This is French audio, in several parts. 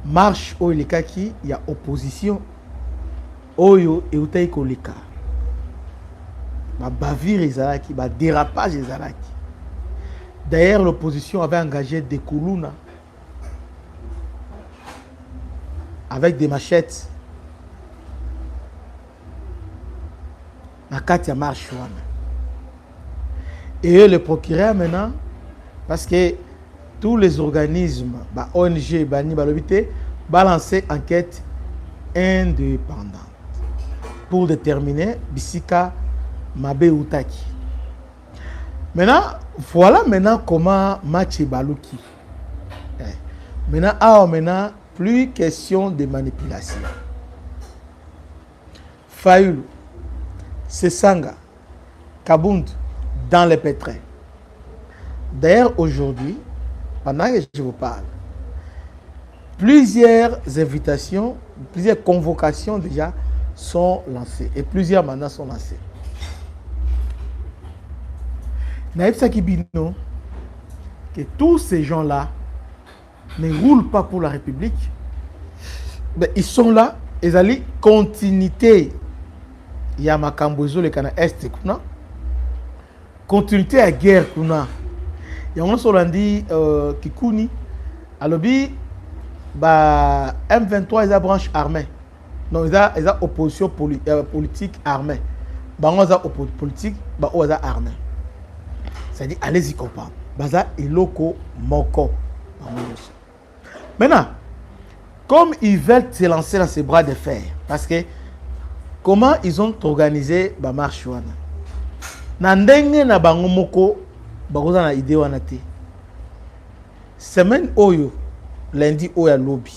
marche oyo elekaki ya opposition oyo eutaki koleka bavire ezalaki badérapage ezalaki. D'ailleurs l'opposition avait engagé des Koulouna avec des machettes na kati ya marche wana. Et le procureur maintenant, parce que tous les organismes, ONG, Bani, Balobité, balancer enquête indépendante pour déterminer Bissika Mabe Outaki. Maintenant, voilà maintenant comment match Balouki. Maintenant, plus question de manipulation. Fayoulou, Sesanga, Kabound, dans les pétrins. D'ailleurs, aujourd'hui, pendant que je vous parle, plusieurs invitations, plusieurs convocations déjà sont lancées et plusieurs mandats sont lancés. Naïf Sakibino, que tous ces gens-là ne roulent pas pour la République, mais ils sont là, ils allaient continuité. Il y a Makambozo, le Canada Est, continuité à guerre. Il y a un Solandi Kikouni, à l'objet, M23 est la branche armée. Non, ils ont opposition politique armée. Ils ont politique armée. C'est-à-dire, allez-y comprendre. Baza et loko moko. Maintenant, comme ils veulent se lancer dans ces bras de fer, parce que comment ils ont organisé la marche wana? Nandenge na bango moko bakoza na idée wana te. Semaine oyo lundi oyo lobby.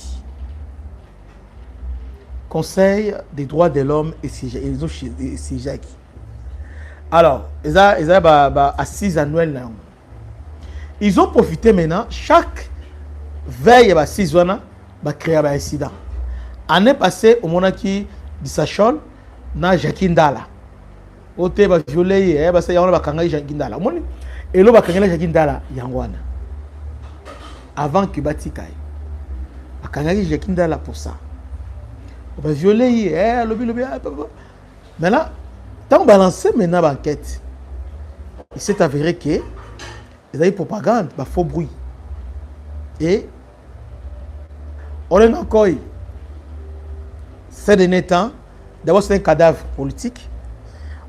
Conseil des droits de l'homme et CJAC. Alors, ils ont assise annuelle. Ils ont profité maintenant, chaque veille à 6 ans, de créer un incident. Année passée, au Monaki de Sachol, na Jacquin Dala. Ote ba violé, ça y a on va kangai Jacquin Dala. Et là, ba kangai Jacquin Dala, yangwana. Avant que Batikai. Ba kangai Jacquin Dala pour ça. On va violer, lobby. Maintenant, tant balancer maintenant l'enquête, il s'est avéré que les avis propagande, faux bruit. Et on est encore, ces derniers temps, d'abord c'est un cadavre politique.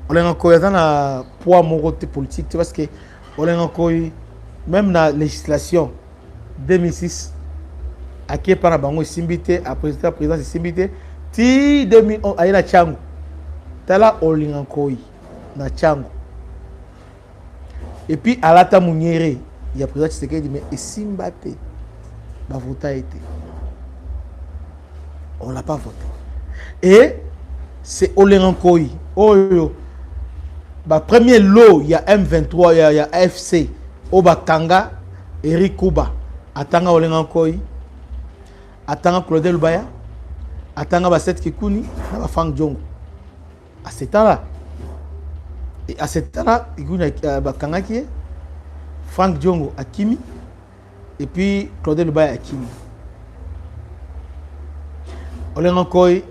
On est encore dans le poids moral politique, parce que on est encore, même dans la législation 2006, à qui par la banque Simbité, à président Simbité, ti 2011, à la Tchango. Tala Olingankoi, na Tchango. Et puis à la Tamouniere, il y a président Tshisekedi, mais et Simbate, va voter a été. On ne l'a pas voté. Et c'est Olingankoi. Oh, premier lot, il y a M23, il y a AFC, Obakanga, Eric Kuba, Atanga Olingankoi, Atanga Claudel Baya, Atanga Basset Kikouni, Fang Djongo. À ce temps-là, et à ce temps-là, il y a Bakangaki, Franck Djongo à Kimi, et puis Claudel Baya à Kimi. Olengankoy,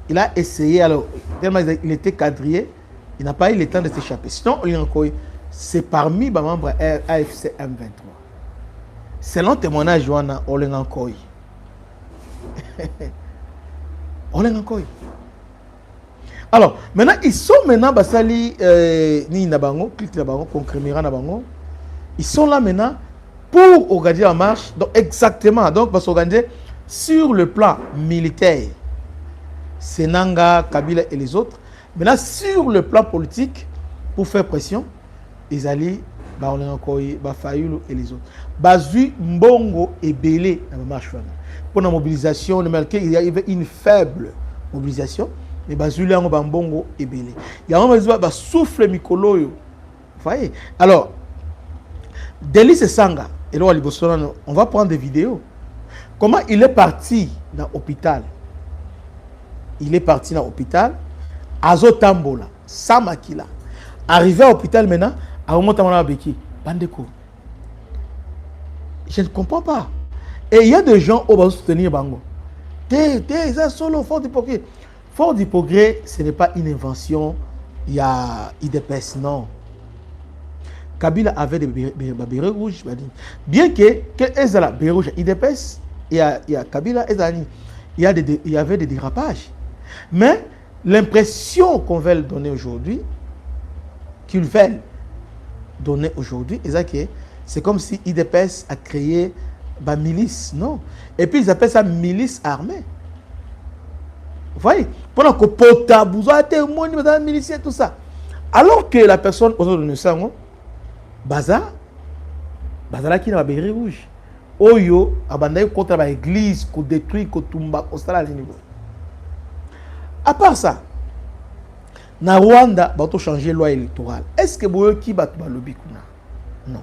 il a essayé, alors, tellement il était quadrillé, il n'a pas eu le temps de s'échapper. Sinon, Olengankoy, c'est parmi les membres AFC M23. Selon témoignage, Olengankoy. Olengankoy. Alors, maintenant, ils sont maintenant, ni Nabango, ils sont là maintenant pour organiser la marche. Donc, exactement, donc, pour s'organiser sur le plan militaire. Senanga, Kabila et les autres. Maintenant, sur le plan politique, pour faire pression, ils allaient, Fayoulou et les autres. Bazui, Mbongo et Belé dans la marche. Pour la mobilisation, il y avait une faible mobilisation. Mais Bazuli en Bambongo et Belé. Il y a un souffle Mikolo. Vous voyez? Alors, Délice Sanga, et là, on va prendre des vidéos. Comment il est parti dans l'hôpital? Il est parti dans l'hôpital. Azotambola, Samakila. Arrivé à l'hôpital maintenant, à Omotamana Beki, Bandeko. Je ne comprends pas. Et il y a des gens qui vont soutenir Bango. Ça solo fort du progrès. Fort du progrès, ce n'est pas une invention. Il y a IDPS, non. Kabila avait des bérets rouges. Bien que Ezala, bérets rouges, IDPS, il y a Kabila, il y avait des dérapages. Mais l'impression qu'on veut donner aujourd'hui, c'est comme si IDPS a créé une milice, non? Et puis ils appellent ça milice armée. Vous voyez? Pendant que Pota, Bouza, milicien, tout ça. Alors que la personne, autour de nous, Baza qui n'a pas de rouge. Oyo, abandaye contre l'église, qu'on détruit, qu'on tombe, qu'on installe à niveau. À part ça, na Rwanda, on a changé la loi électorale. Est-ce que vous qui bat le bikuna? Non.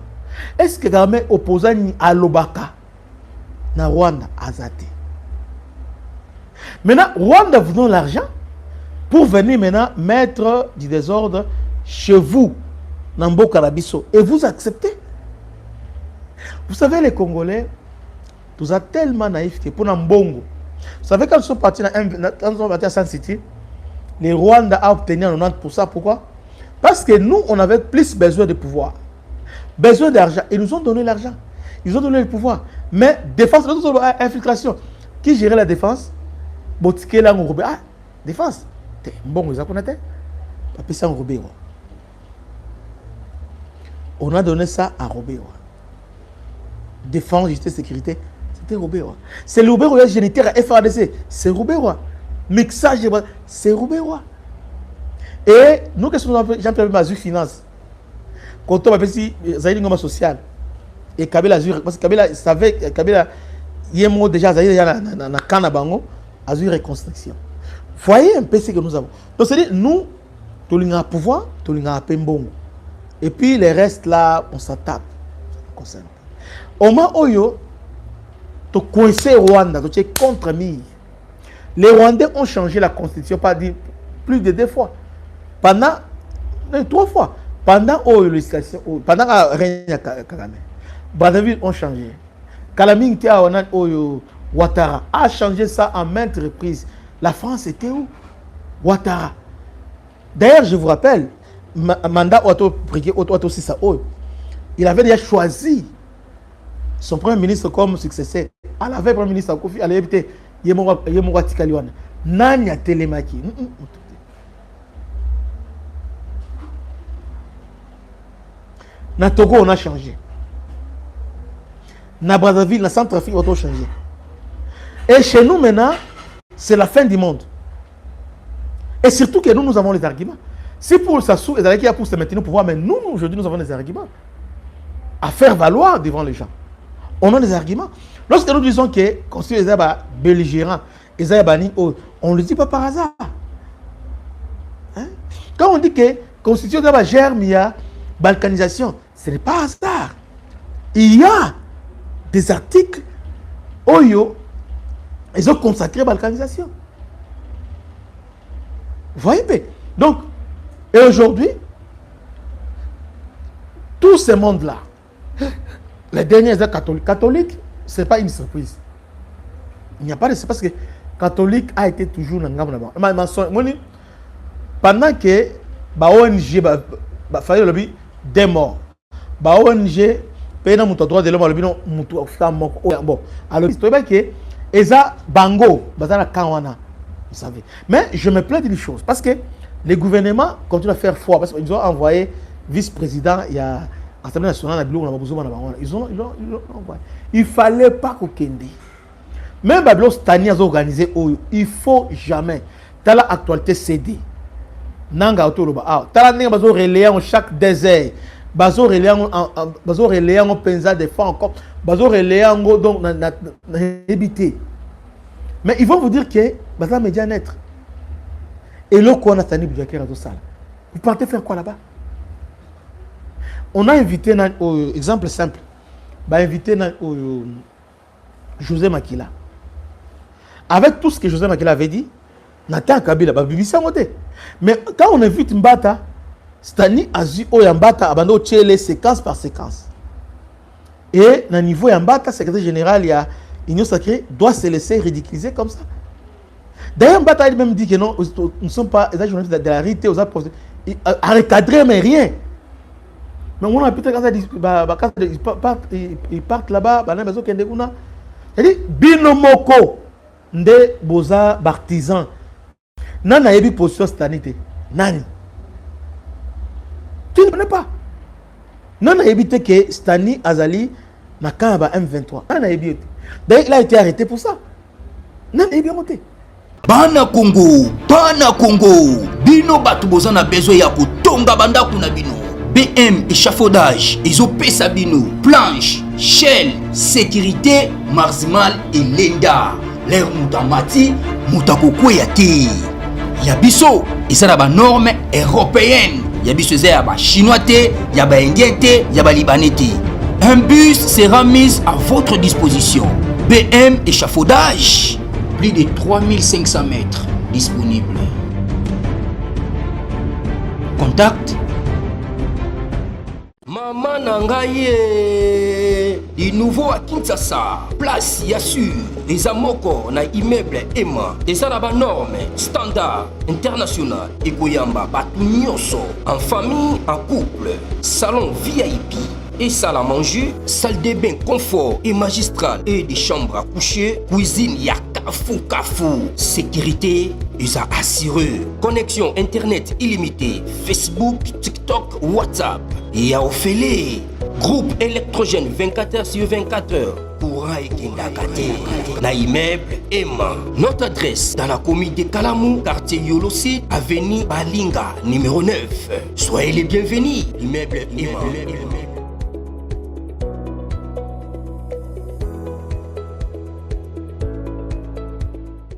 Est-ce que vous avez opposé à l'Obaka? Na Rwanda, Azate. Maintenant, Rwanda vous donne l'argent pour venir maintenant mettre du désordre chez vous, Nambo Karabiso. Et vous acceptez. Vous savez, les Congolais, tous sont tellement naïfs que pour Nambongo. Vous savez, quand ils sont partis à San City, les Rwandais ont obtenu 90%. Pourquoi? Parce que nous, on avait plus besoin de pouvoir. Besoin d'argent. Ils nous ont donné l'argent. Ils ont donné le pouvoir. Mais défense, infiltration. Qui gérait la défense? Botike là, on robé. Ah, défense. Bon, vous avez appelé ça en robé. On a donné ça à Robé. Défense, justice, sécurité. C'était Robé. C'est le Robé géniteur à FADC. C'est Robé. Mixage, c'est Robé. Et nous, qu'est-ce qu'on a fait? Jean-Pierre Mazur Finance. Quand on a fait si Zahir Ngoma Social. Et Kabila Azur, parce que Kabila savait, Kabila, il y a un mot déjà, Zahir, il y a un Kanabango, Azur Reconstruction. Voyez un peu ce que nous avons. Donc, c'est-à-dire, nous, tout le monde a pouvoir, tout le monde a Pembongo. Et puis, les restes là, on s'en tape. Au moment où tu coincé Rwanda, tu es contre Mille. Les Rwandais ont changé la constitution plus de 2 fois. Pendant 3 fois. Pendant pendant la règne de Kagame. Brazzaville ont changé. Kalaming Ouattara a changé ça en maintes reprises. La France était où? Ouattara. D'ailleurs, je vous rappelle, mandat il avait déjà choisi son premier ministre comme successeur. À la veille, premier ministre Kofi, elle a évité Yemouwa Tikaliwana. Nanya Telemaki. Na Togo, on a changé. Na Brazzaville, na Centrafrique, on a changé. Et chez nous, maintenant, c'est la fin du monde. Et surtout que nous avons les arguments. C'est pour Sassou et Dalaki pour se maintenir au pouvoir, mais nous, aujourd'hui, nous avons des arguments à faire valoir devant les gens. On a des arguments. Lorsque nous disons que constitution est belligérant, on ne le dit pas par hasard. Hein? Quand on dit que constitution est germe, il y a balkanisation, ce n'est pas hasard. Il y a des articles Oyo, ils ont consacré la balkanisation. Vous voyez? Donc, et aujourd'hui, tout ce monde-là, les derniers catholiques, ce n'est pas une surprise. Il n'y a pas de... C'est parce que catholique a été toujours dans le monde. Pendant que l'ONG a fait des morts, l'ONG paye le droit de l'homme, bon, alors il y a que Eza Bango, vous savez. Mais je me plains d'une chose, parce que les gouvernements continuent à faire foi, parce qu'ils ont envoyé vice-président, il y a l'Assemblée nationale, ils ont envoyé. Il ne fallait pas qu'on kende. Même Babylon Stani a organisé, il ne faut jamais. Dans l'actualité CD. Nanga Otoloba. Dans la relais en chaque désert. Bazo relais en pensa des fois encore. Bazo relais en donc habité. Mais ils vont vous dire que Baza média naître. Et là, qu'on a tani Boujakera tout ça. Vous partez faire quoi là-bas? On a invité, exemple simple, invité José Makila. Avec tout ce que José Makila avait dit, Nathan Kabila, mais quand on invite Mbata, Stani Azu Oyambata abando tchele séquence par séquence. Et au niveau Yambata, secrétaire général, il y a Union Sacrée, doit se laisser ridiculiser comme ça. D'ailleurs, Mbata a même dit que non, nous ne sommes pas des journalistes de la réalité, à recadrer, mais rien. Mais on a peut-être quand ils partent là-bas, c'est-à-dire, binomoko, nde boza bartisan. Nana yebi position cette année. Nani? Tu ne connais pas. Nana yebi te que Stani Azali na kamba M23. Nana yebi. D'ailleurs, il a été arrêté pour ça. Nana yebi monté. Bana Congo, bino batu boza na besoin ya kotonga banda kuna bino. BM échafaudage, Isopesa bino, planche, shell, sécurité, marzimal et lenda. L'air moutamati, moutakokwe te. Yabiso, et ça ba norme européenne. Yabiso ya ba chinois te, ya ba indien te, ya ba libanais te. Un bus sera mis à votre disposition. BM échafaudage. Plus de 3500 mètres disponibles. Contact Maman Nangaye, du nouveau à Kinshasa, place Yassur, des amoko na immeuble Emma, des arabes normes, standard, international, et Goyamba, Batunyoso, en famille, en couple, salon VIP. Et salle à manger, salle de bain confort et magistral et des chambres à coucher, cuisine ya kafou, sécurité ils a assuré, connexion internet illimitée, Facebook, TikTok, WhatsApp et à Ophélie, groupe électrogène 24h/24 courant et kindakate, na immeuble Emma. Notre adresse dans la commune de Kalamou, quartier Yolosi, avenue Balinga, numéro 9. Soyez les bienvenus, immeuble Emma.